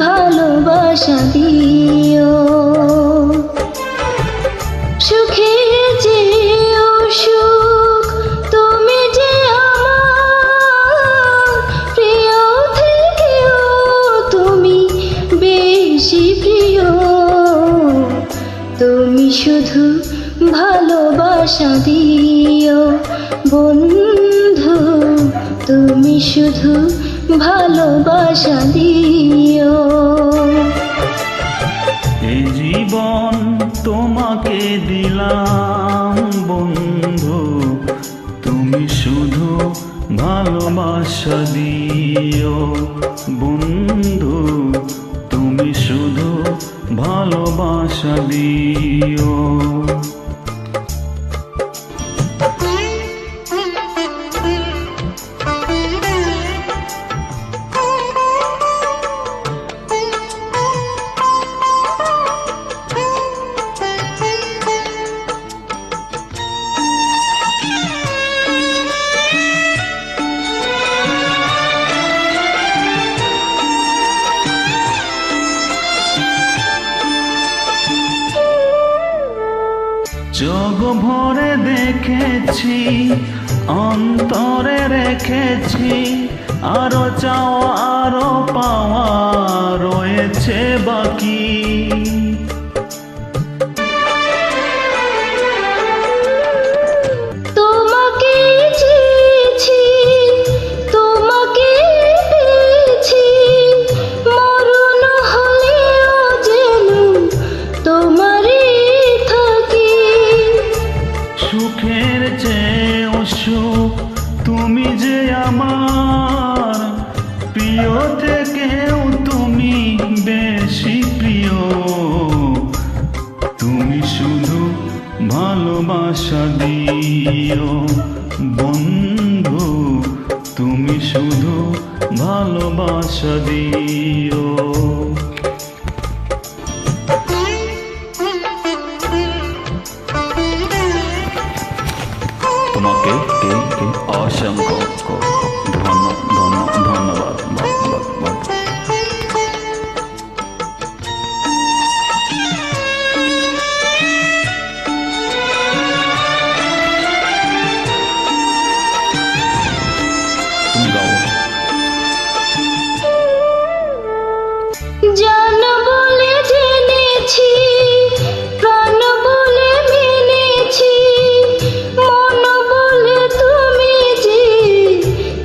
ভালোবাসা দিও। সুখের চেয়েও সুখ তুমি যে আমার, প্রিয় থেকেও তুমি বেশি প্রিয়। তুমি শুধু ভালোবাসা দিও বন্ধু, তুমি শুধু ভালোবাসা দিও। এই জীবন তোমাকে দিলাম বন্ধু, তুমি শুধু ভালোবাসা দিও বন্ধু, তুমি শুধু ভালোবাসা দিও। চোখ ভরে দেখেছি, অন্তরে রেখেছি, আরো চাওয়া আরো পাওয়া রয়েছে বাকি। তোমাকে চেয়েছি, তোমাকে পেয়েছি, মরণ হলেও যেন তোমারই থাকি। সুখের চেয়েও সুখ তুমি যে আমার, প্রিয় থেকেও তুমি বেশি প্রিয়। তুমি শুধু ভালোবাসা দিও বন্ধু, তুমি শুধু ভালোবাসা দিও। তোমাকে অসংখ্য ধন্যবাদ। তুমি গাও। জান বলে জেনেছি, প্রাণ বলে মেনেছি, মন বলে তুমি যে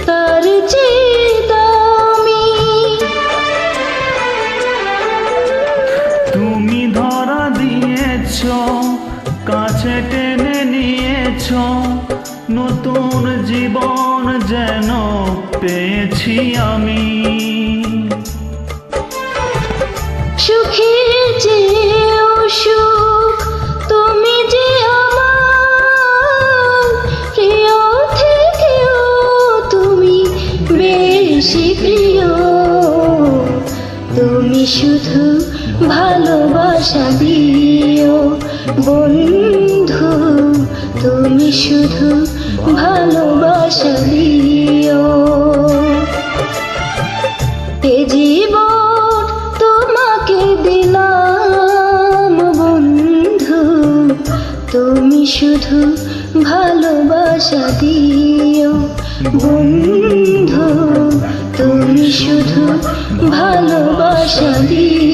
তার চেয়ে দামি। তুমি ধরা দিয়েছ, কাছে টেনে নিয়েছ, নতুন জীবন যেন পেয়েছি আমি। সুখের চেয়েও সুখ তুমি যে আমার, প্রিয় থেকেও তুমি বেশি প্রিয়। তুমি শুধু ভালোবাসা দিও বন্ধু, তুমি শুধু ভালোবাসা দিও। এ জীবন তোমাকে দিলাম বন্ধু, তুমি শুধু ভালোবাসা দিও বন্ধু, তুমি শুধু ভালোবাসা দিও।